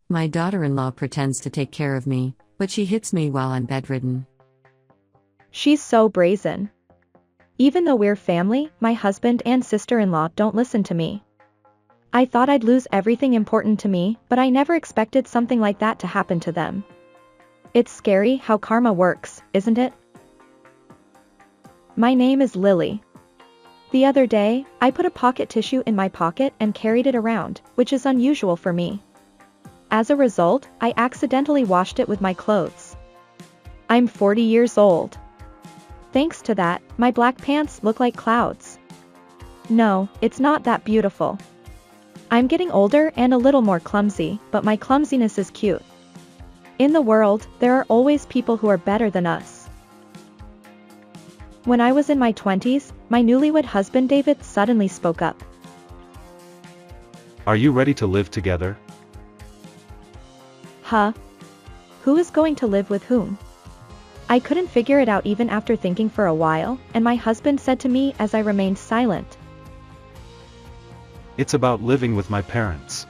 My daughter-in-law pretends to take care of me, but she hits me while I'm bedridden. She's so brazen. Even though we're family, my husband and sister-in-law don't listen to me. I thought I'd lose everything important to me, but I never expected something like that to happen to them. It's scary how karma works, isn't it? My name is Lily. The other day, I put a pocket tissue in my pocket and carried it around, which is unusual for me. As a result, I accidentally washed it with my clothes. I'm 40 years old. Thanks to that, my black pants look like clouds. No, it's not that beautiful. I'm getting older and a little more clumsy, but my clumsiness is cute. In the world, there are always people who are better than us. When I was in my 20s, my newlywed husband David suddenly spoke up. Are you ready to live together? Huh? Who is going to live with whom? I couldn't figure it out even after thinking for a while, and my husband said to me as I remained silent. It's about living with my parents.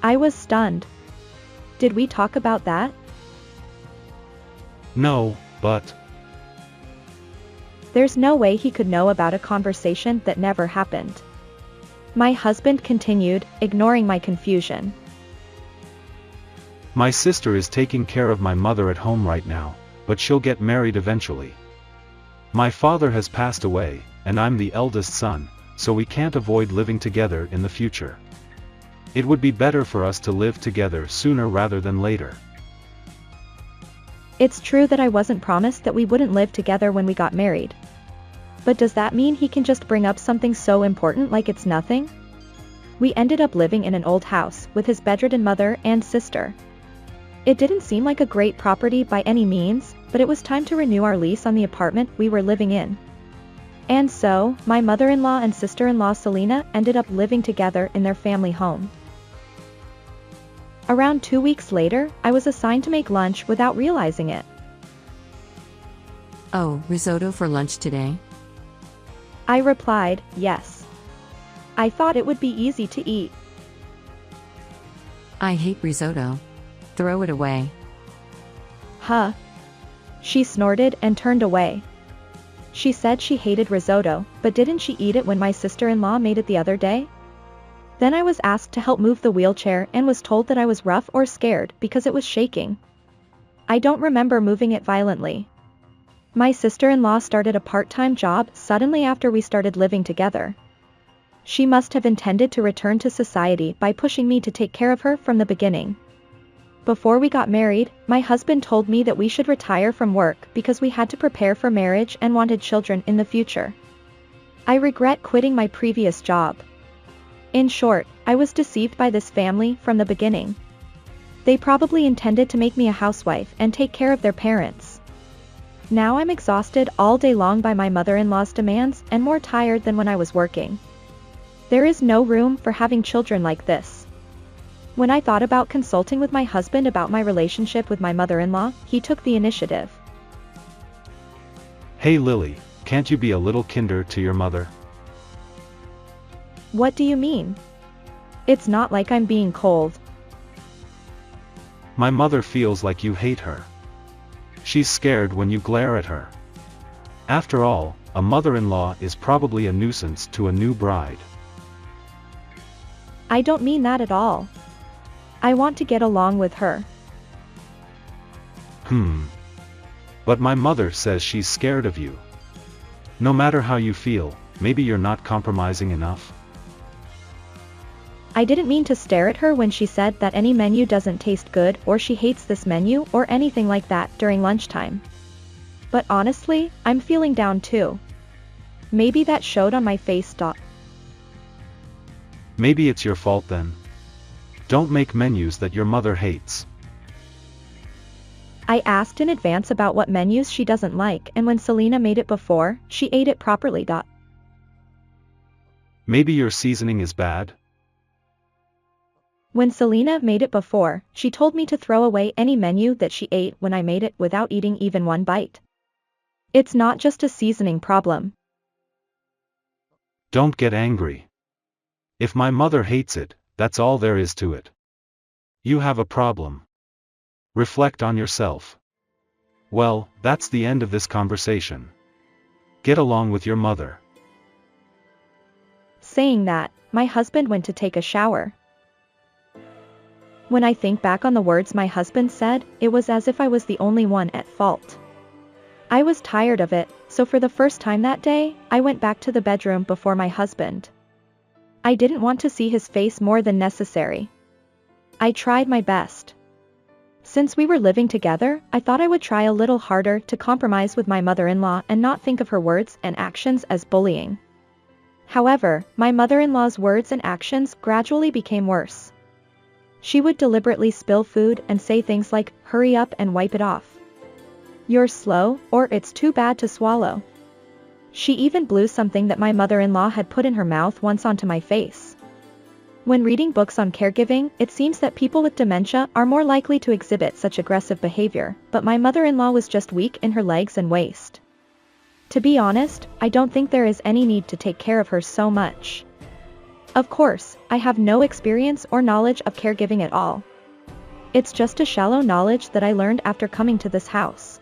I was stunned. Did we talk about that? No, but... There's no way he could know about a conversation that never happened. My husband continued, ignoring my confusion. My sister is taking care of my mother at home right now, but she'll get married eventually. My father has passed away, and I'm the eldest son, so we can't avoid living together in the future. It would be better for us to live together sooner rather than later. It's true that I wasn't promised that we wouldn't live together when we got married. But does that mean he can just bring up something so important like it's nothing? We ended up living in an old house with his bedridden mother and sister. It didn't seem like a great property by any means, but it was time to renew our lease on the apartment we were living in. And so, my mother-in-law and sister-in-law Selena ended up living together in their family home. Around 2 weeks later, I was assigned to make lunch without realizing it. Oh, risotto for lunch today? I replied, yes. I thought it would be easy to eat. I hate risotto. Throw it away. Huh? She snorted and turned away. She said she hated risotto, but didn't she eat it when my sister-in-law made it the other day? Then I was asked to help move the wheelchair and was told that I was rough or scared because it was shaking. I don't remember moving it violently. My sister-in-law started a part-time job suddenly after we started living together. She must have intended to return to society by pushing me to take care of her from the beginning. Before we got married, my husband told me that we should retire from work because we had to prepare for marriage and wanted children in the future. I regret quitting my previous job. In short, I was deceived by this family from the beginning. They probably intended to make me a housewife and take care of their parents. Now I'm exhausted all day long by my mother-in-law's demands and more tired than when I was working. There is no room for having children like this. When I thought about consulting with my husband about my relationship with my mother-in-law, he took the initiative. Hey Lily, can't you be a little kinder to your mother? What do you mean? It's not like I'm being cold. My mother feels like you hate her. She's scared when you glare at her. After all, a mother-in-law is probably a nuisance to a new bride. I don't mean that at all. I want to get along with her. But my mother says she's scared of you. No matter how you feel, maybe you're not compromising enough. I didn't mean to stare at her when she said that any menu doesn't taste good or she hates this menu or anything like that during lunchtime. But honestly, I'm feeling down too. Maybe that showed on my face. Maybe it's your fault then. Don't make menus that your mother hates. I asked in advance about what menus she doesn't like, and when Selena made it before, she ate it properly. Maybe your seasoning is bad? When Selena made it before, she told me to throw away any menu that she ate when I made it without eating even one bite. It's not just a seasoning problem. Don't get angry. If my mother hates it, that's all there is to it. You have a problem. Reflect on yourself. Well, that's the end of this conversation. Get along with your mother. Saying that, my husband went to take a shower. When I think back on the words my husband said, it was as if I was the only one at fault. I was tired of it, so for the first time that day, I went back to the bedroom before my husband. I didn't want to see his face more than necessary. I tried my best. Since we were living together, I thought I would try a little harder to compromise with my mother-in-law and not think of her words and actions as bullying. However, my mother-in-law's words and actions gradually became worse. She would deliberately spill food and say things like, "Hurry up and wipe it off. You're slow," or "It's too bad to swallow." She even blew something that my mother-in-law had put in her mouth once onto my face. When reading books on caregiving, it seems that people with dementia are more likely to exhibit such aggressive behavior, but my mother-in-law was just weak in her legs and waist. To be honest, I don't think there is any need to take care of her so much. Of course, I have no experience or knowledge of caregiving at all. It's just a shallow knowledge that I learned after coming to this house.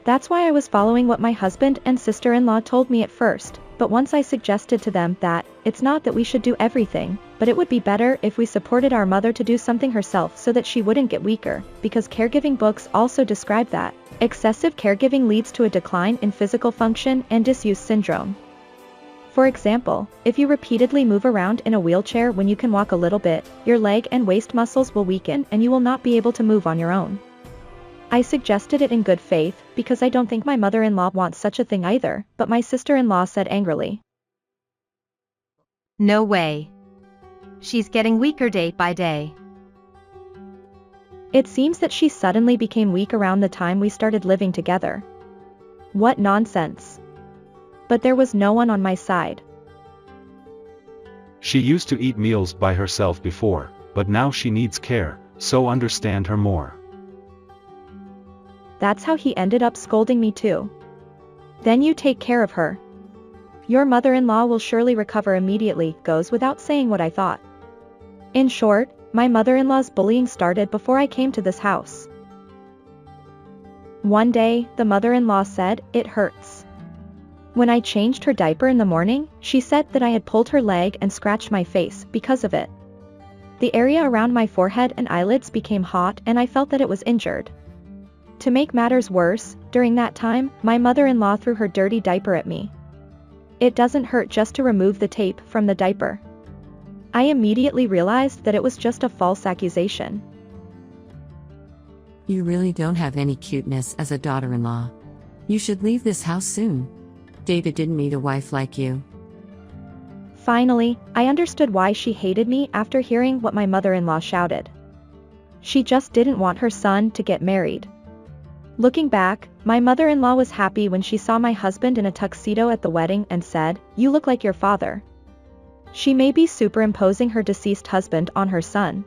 That's why I was following what my husband and sister-in-law told me at first, but once I suggested to them that, it's not that we should do everything, but it would be better if we supported our mother to do something herself so that she wouldn't get weaker, because caregiving books also describe that excessive caregiving leads to a decline in physical function and disuse syndrome. For example, if you repeatedly move around in a wheelchair when you can walk a little bit, your leg and waist muscles will weaken and you will not be able to move on your own. I suggested it in good faith, because I don't think my mother-in-law wants such a thing either, but my sister-in-law said angrily, "No way. She's getting weaker day by day." It seems that she suddenly became weak around the time we started living together. What nonsense. But there was no one on my side. She used to eat meals by herself before, but now she needs care, so understand her more. That's how he ended up scolding me too. Then you take care of her. Your mother-in-law will surely recover immediately, goes without saying what I thought. In short, my mother-in-law's bullying started before I came to this house. One day, the mother-in-law said, "It hurts." When I changed her diaper in the morning, she said that I had pulled her leg and scratched my face because of it. The area around my forehead and eyelids became hot and I felt that it was injured. To make matters worse, during that time, my mother-in-law threw her dirty diaper at me. It doesn't hurt just to remove the tape from the diaper. I immediately realized that it was just a false accusation. You really don't have any cuteness as a daughter-in-law. You should leave this house soon. David didn't need a wife like you. Finally, I understood why she hated me after hearing what my mother-in-law shouted. She just didn't want her son to get married. Looking back, my mother-in-law was happy when she saw my husband in a tuxedo at the wedding and said, "You look like your father." She may be superimposing her deceased husband on her son.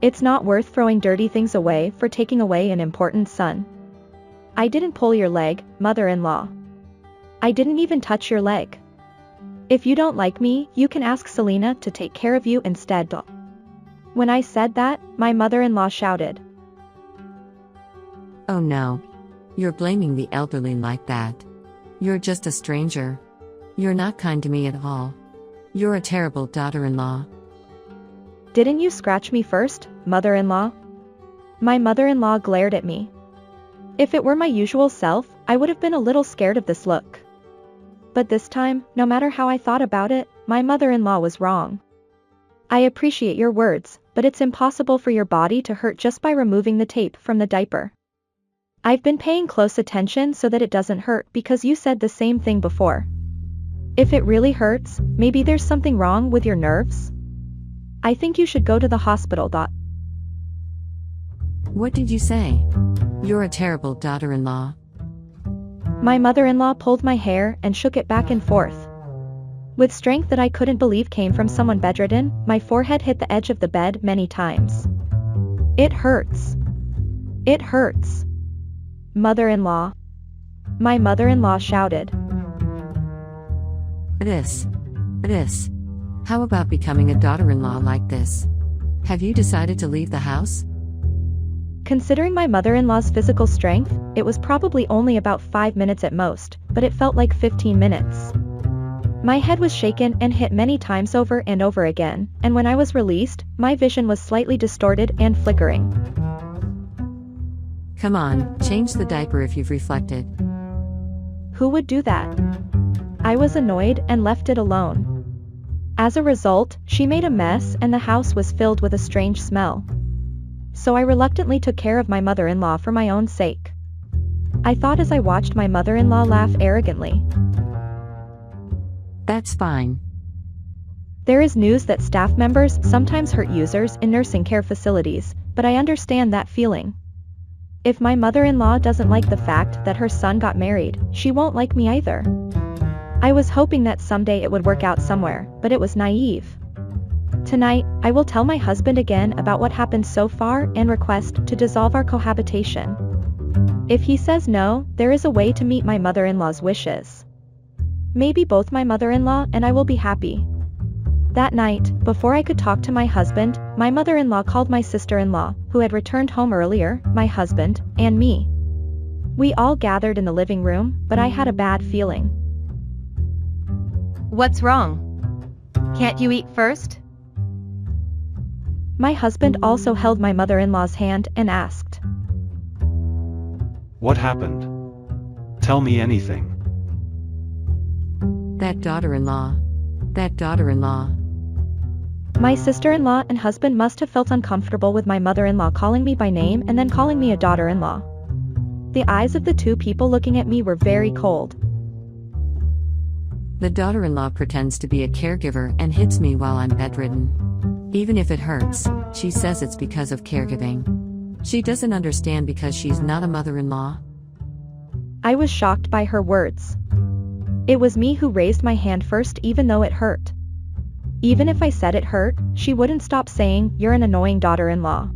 It's not worth throwing dirty things away for taking away an important son. I didn't pull your leg, mother-in-law. I didn't even touch your leg. If you don't like me, you can ask Selena to take care of you instead. When I said that, my mother-in-law shouted, Oh no. You're blaming the elderly like that. You're just a stranger. You're not kind to me at all. You're a terrible daughter-in-law. "Didn't you scratch me first, mother-in-law?" My mother-in-law glared at me. If it were my usual self, I would have been a little scared of this look. But this time, no matter how I thought about it, my mother-in-law was wrong. I appreciate your words, but it's impossible for your body to hurt just by removing the tape from the diaper. I've been paying close attention so that it doesn't hurt because you said the same thing before. If it really hurts, maybe there's something wrong with your nerves? I think you should go to the hospital. What did you say? You're a terrible daughter-in-law. My mother-in-law pulled my hair and shook it back and forth. With strength that I couldn't believe came from someone bedridden, my forehead hit the edge of the bed many times. "It hurts. It hurts. Mother-in-law." My mother-in-law shouted. This. How about becoming a daughter-in-law like this? Have you decided to leave the house? Considering my mother-in-law's physical strength, it was probably only about 5 minutes at most, but it felt like 15 minutes. My head was shaken and hit many times over and over again, and when I was released, my vision was slightly distorted and flickering. Come on, change the diaper if you've reflected. Who would do that? I was annoyed and left it alone. As a result, she made a mess and the house was filled with a strange smell. So I reluctantly took care of my mother-in-law for my own sake. I thought as I watched my mother-in-law laugh arrogantly. That's fine. There is news that staff members sometimes hurt users in nursing care facilities, but I understand that feeling. If my mother-in-law doesn't like the fact that her son got married, she won't like me either. I was hoping that someday it would work out somewhere, but it was naive. Tonight, I will tell my husband again about what happened so far and request to dissolve our cohabitation. If he says no, there is a way to meet my mother-in-law's wishes. Maybe both my mother-in-law and I will be happy. That night, before I could talk to my husband, my mother-in-law called my sister-in-law, who had returned home earlier, my husband, and me. We all gathered in the living room, but I had a bad feeling. What's wrong? Can't you eat first? My husband also held my mother-in-law's hand and asked. What happened? Tell me anything. That daughter-in-law. That daughter-in-law. My sister-in-law and husband must have felt uncomfortable with my mother-in-law calling me by name and then calling me a daughter-in-law. The eyes of the two people looking at me were very cold. The daughter-in-law pretends to be a caregiver and hits me while I'm bedridden. Even if it hurts, she says it's because of caregiving. She doesn't understand because she's not a mother-in-law. I was shocked by her words. It was me who raised my hand first even though it hurt. Even if I said it hurt, she wouldn't stop saying, "You're an annoying daughter-in-law."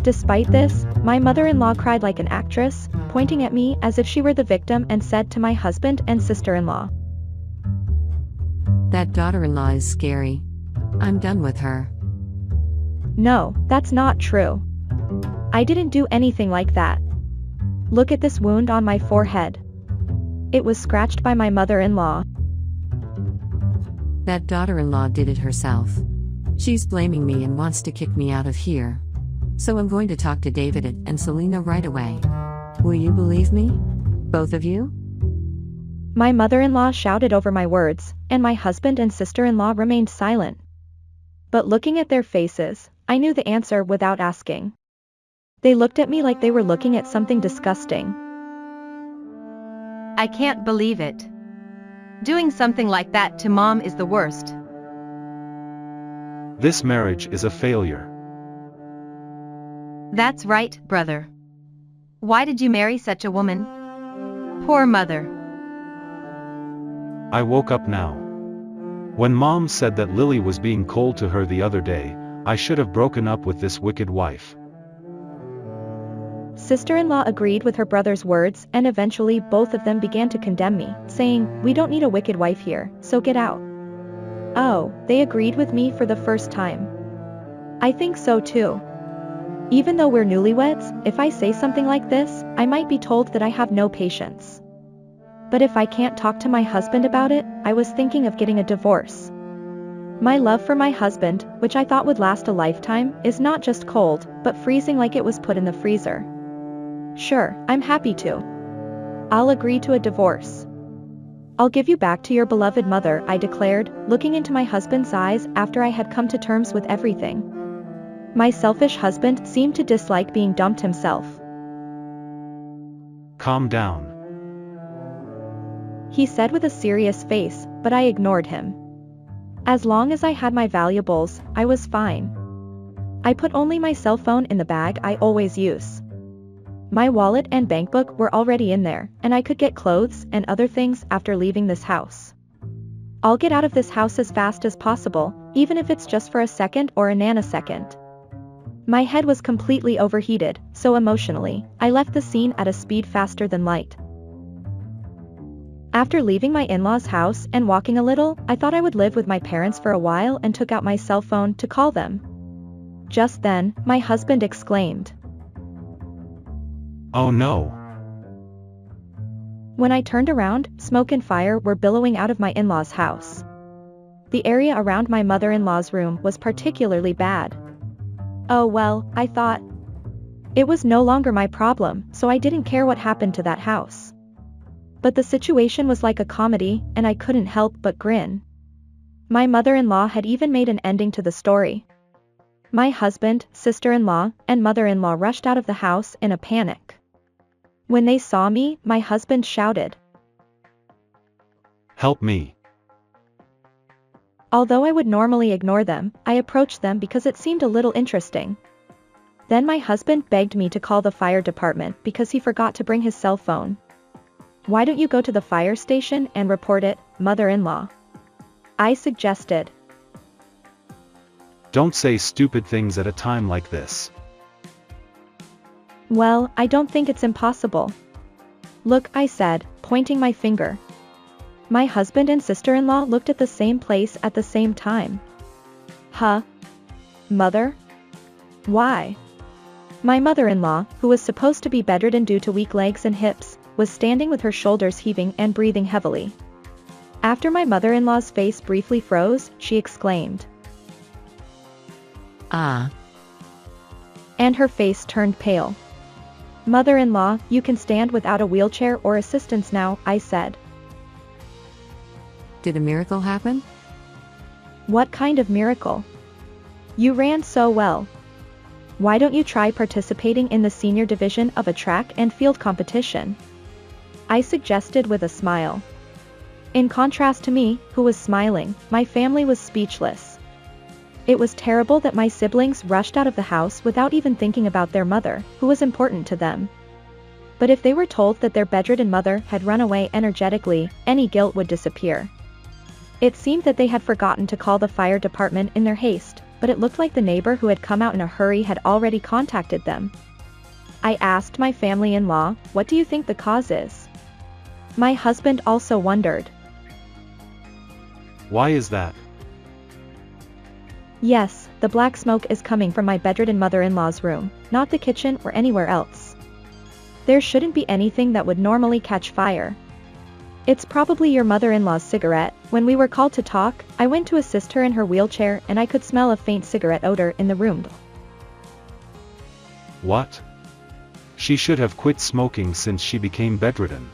Despite this, my mother-in-law cried like an actress, pointing at me as if she were the victim and said to my husband and sister-in-law. That daughter-in-law is scary. I'm done with her. No, that's not true. I didn't do anything like that. Look at this wound on my forehead. It was scratched by my mother-in-law. That daughter-in-law did it herself. She's blaming me and wants to kick me out of here. So I'm going to talk to David and Selena right away. Will you believe me? Both of you? My mother-in-law shouted over my words, and my husband and sister-in-law remained silent. But looking at their faces, I knew the answer without asking. They looked at me like they were looking at something disgusting. I can't believe it. Doing something like that to mom is the worst. This marriage is a failure. That's right, brother. Why did you marry such a woman? Poor mother. I woke up now. When Mom said that Lily was being cold to her the other day, I should have broken up with this wicked wife. Sister-in-law agreed with her brother's words and eventually both of them began to condemn me, saying, "We don't need a wicked wife here, so get out." Oh, they agreed with me for the first time. I think so too. Even though we're newlyweds, if I say something like this, I might be told that I have no patience. But if I can't talk to my husband about it, I was thinking of getting a divorce. My love for my husband, which I thought would last a lifetime, is not just cold, but freezing like it was put in the freezer. Sure, I'm happy to. I'll agree to a divorce. I'll give you back to your beloved mother, I declared, looking into my husband's eyes after I had come to terms with everything. My selfish husband seemed to dislike being dumped himself. Calm down. He said with a serious face, but I ignored him. As long as I had my valuables, I was fine. I put only my cell phone in the bag I always use. My wallet and bankbook were already in there, and I could get clothes and other things after leaving this house. I'll get out of this house as fast as possible, even if it's just for a second or a nanosecond. My head was completely overheated, so emotionally, I left the scene at a speed faster than light. After leaving my in-laws' house and walking a little, I thought I would live with my parents for a while and took out my cell phone to call them. Just then, my husband exclaimed. Oh no. When I turned around, smoke and fire were billowing out of my in-laws' house. The area around my mother-in-law's room was particularly bad. Oh well, I thought. It was no longer my problem, so I didn't care what happened to that house. But the situation was like a comedy, and I couldn't help but grin. My mother-in-law had even made an ending to the story. My husband, sister-in-law, and mother-in-law rushed out of the house in a panic. When they saw me, my husband shouted, Help me. Although I would normally ignore them, I approached them because it seemed a little interesting. Then my husband begged me to call the fire department because he forgot to bring his cell phone. Why don't you go to the fire station and report it, mother-in-law? I suggested. Don't say stupid things at a time like this. Well, I don't think it's impossible. Look, I said, pointing my finger. My husband and sister-in-law looked at the same place at the same time. Huh? Mother? Why? My mother-in-law, who was supposed to be bedridden due to weak legs and hips, was standing with her shoulders heaving and breathing heavily. After my mother-in-law's face briefly froze, she exclaimed. Ah. And her face turned pale. Mother-in-law, you can stand without a wheelchair or assistance now, I said. Did a miracle happen? What kind of miracle? You ran so well. Why don't you try participating in the senior division of a track and field competition? I suggested with a smile. In contrast to me, who was smiling, my family was speechless. It was terrible that my siblings rushed out of the house without even thinking about their mother, who was important to them. But if they were told that their bedridden mother had run away energetically, any guilt would disappear. It seemed that they had forgotten to call the fire department in their haste, but it looked like the neighbor who had come out in a hurry had already contacted them. I asked my family-in-law, what do you think the cause is? My husband also wondered. Why is that? Yes, the black smoke is coming from my bedridden mother-in-law's room, not the kitchen or anywhere else. There shouldn't be anything that would normally catch fire. It's probably your mother-in-law's cigarette. When we were called to talk, I went to assist her in her wheelchair and I could smell a faint cigarette odor in the room. What? She should have quit smoking since she became bedridden.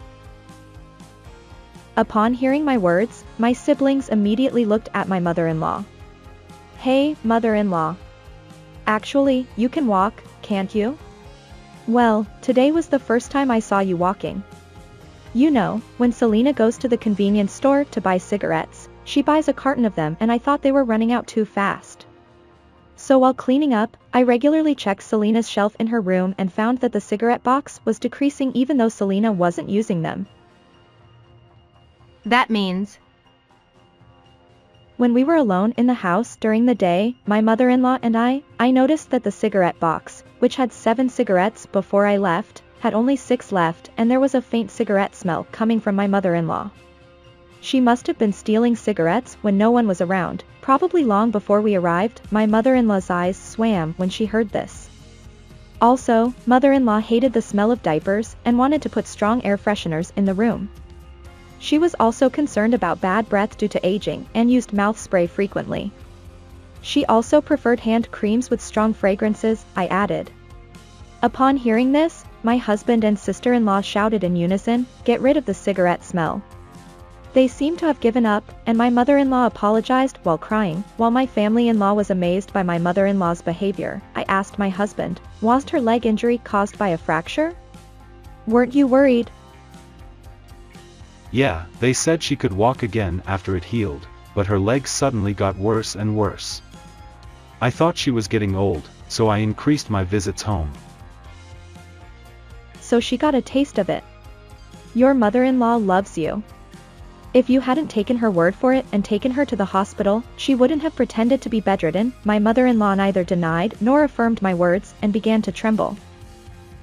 Upon hearing my words, my siblings immediately looked at my mother-in-law. Hey, mother-in-law. Actually, you can walk, can't you? Well, today was the first time I saw you walking. You know, when Selena goes to the convenience store to buy cigarettes, she buys a carton of them and I thought they were running out too fast. So while cleaning up, I regularly checked Selena's shelf in her room and found that the cigarette box was decreasing even though Selena wasn't using them. That means... When we were alone in the house during the day, my mother-in-law and I noticed that the cigarette box, which had 7 cigarettes before I left, had only 6 left and there was a faint cigarette smell coming from my mother-in-law. She must have been stealing cigarettes when no one was around, probably long before we arrived. My mother-in-law's eyes swam when she heard this. Also, mother-in-law hated the smell of diapers and wanted to put strong air fresheners in the room. She was also concerned about bad breath due to aging and used mouth spray frequently. She also preferred hand creams with strong fragrances, I added. Upon hearing this, my husband and sister-in-law shouted in unison, "Get rid of the cigarette smell." They seemed to have given up, and my mother-in-law apologized while crying. While my family-in-law was amazed by my mother-in-law's behavior, I asked my husband, was her leg injury caused by a fracture? Weren't you worried? Yeah, they said she could walk again after it healed, but her legs suddenly got worse and worse. I thought she was getting old, so I increased my visits home. So she got a taste of it. Your mother-in-law loves you. If you hadn't taken her word for it and taken her to the hospital, she wouldn't have pretended to be bedridden. My mother-in-law neither denied nor affirmed my words and began to tremble.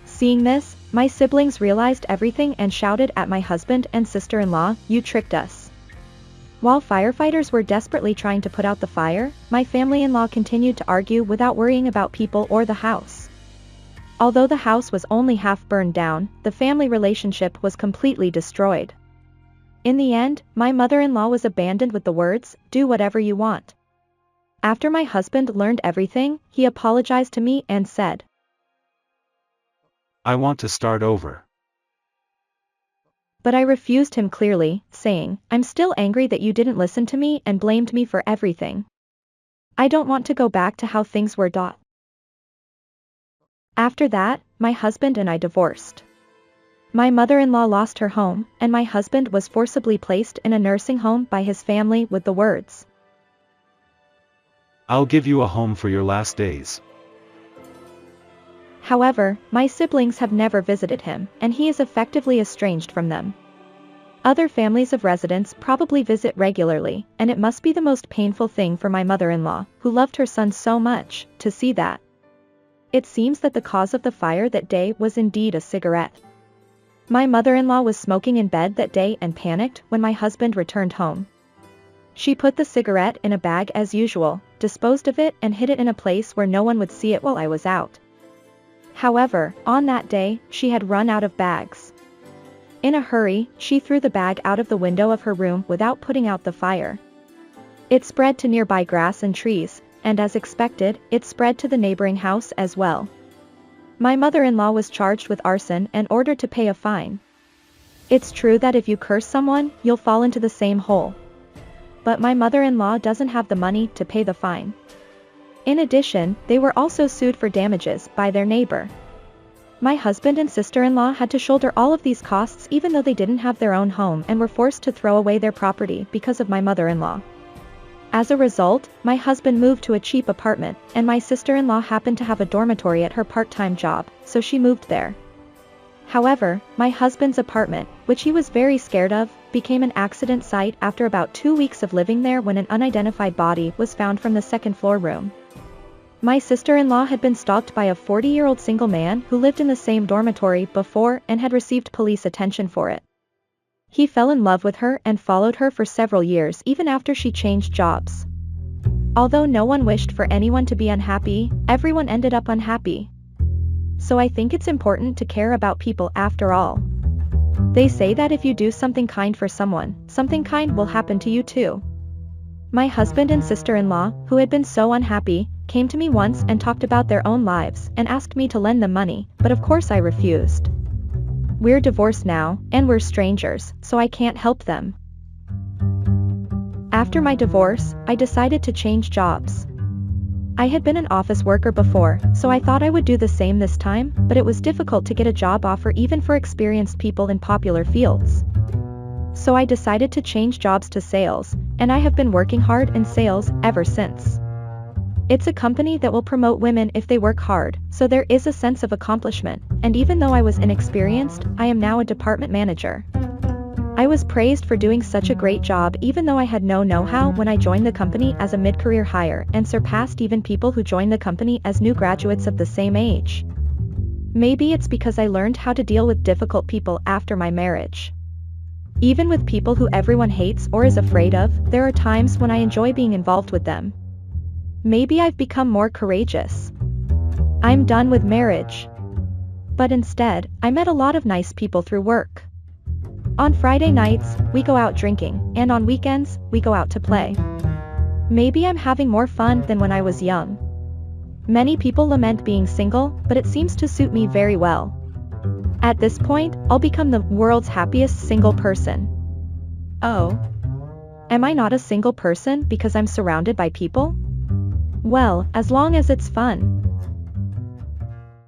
Seeing this, my siblings realized everything and shouted at my husband and sister-in-law, "You tricked us. While firefighters were desperately trying to put out the fire, my family-in-law continued to argue without worrying about people or the house. Although the house was only half burned down, the family relationship was completely destroyed. In the end, my mother-in-law was abandoned with the words, "Do whatever you want." After my husband learned everything, he apologized to me and said, I want to start over. but I refused him clearly, saying, "I'm still angry that you didn't listen to me and blamed me for everything. I don't want to go back to how things were. After that, my husband and I divorced. My mother-in-law lost her home, and my husband was forcibly placed in a nursing home by his family with the words, I'll give you a home for your last days. However, my siblings have never visited him, and he is effectively estranged from them. Other families of residents probably visit regularly, and it must be the most painful thing for my mother-in-law, who loved her son so much, to see that. It seems that the cause of the fire that day was indeed a cigarette. My mother-in-law was smoking in bed that day and panicked when my husband returned home. She put the cigarette in a bag as usual, disposed of it and hid it in a place where no one would see it while I was out. However, on that day, she had run out of bags. In a hurry, she threw the bag out of the window of her room without putting out the fire. It spread to nearby grass and trees, and as expected, it spread to the neighboring house as well. My mother-in-law was charged with arson and ordered to pay a fine. It's true that if you curse someone, you'll fall into the same hole. But my mother-in-law doesn't have the money to pay the fine. In addition, they were also sued for damages by their neighbor. My husband and sister-in-law had to shoulder all of these costs even though they didn't have their own home and were forced to throw away their property because of my mother-in-law. As a result, my husband moved to a cheap apartment, and my sister-in-law happened to have a dormitory at her part-time job, so she moved there. However, my husband's apartment, which he was very scared of, became an accident site after about 2 weeks of living there when an unidentified body was found from the second-floor room. My sister-in-law had been stalked by a 40-year-old single man who lived in the same dormitory before and had received police attention for it. He fell in love with her and followed her for several years even after she changed jobs. Although no one wished for anyone to be unhappy, everyone ended up unhappy. So I think it's important to care about people after all. They say that if you do something kind for someone, something kind will happen to you too. My husband and sister-in-law, who had been so unhappy, came to me once and talked about their own lives and asked me to lend them money, but of course I refused. We're divorced now, and we're strangers, so I can't help them. After my divorce, I decided to change jobs. I had been an office worker before, so I thought I would do the same this time, but it was difficult to get a job offer even for experienced people in popular fields. So I decided to change jobs to sales, and I have been working hard in sales ever since. It's a company that will promote women if they work hard, so there is a sense of accomplishment, and even though I was inexperienced, I am now a department manager. I was praised for doing such a great job even though I had no know-how when I joined the company as a mid-career hire and surpassed even people who joined the company as new graduates of the same age. Maybe it's because I learned how to deal with difficult people after my marriage. Even with people who everyone hates or is afraid of, there are times when I enjoy being involved with them. Maybe I've become more courageous. I'm done with marriage. But instead, I met a lot of nice people through work. On Friday nights, we go out drinking, and on weekends, we go out to play. Maybe I'm having more fun than when I was young. Many people lament being single, but it seems to suit me very well. At this point, I'll become the world's happiest single person. Oh. Am I not a single person because I'm surrounded by people? Well, as long as it's fun.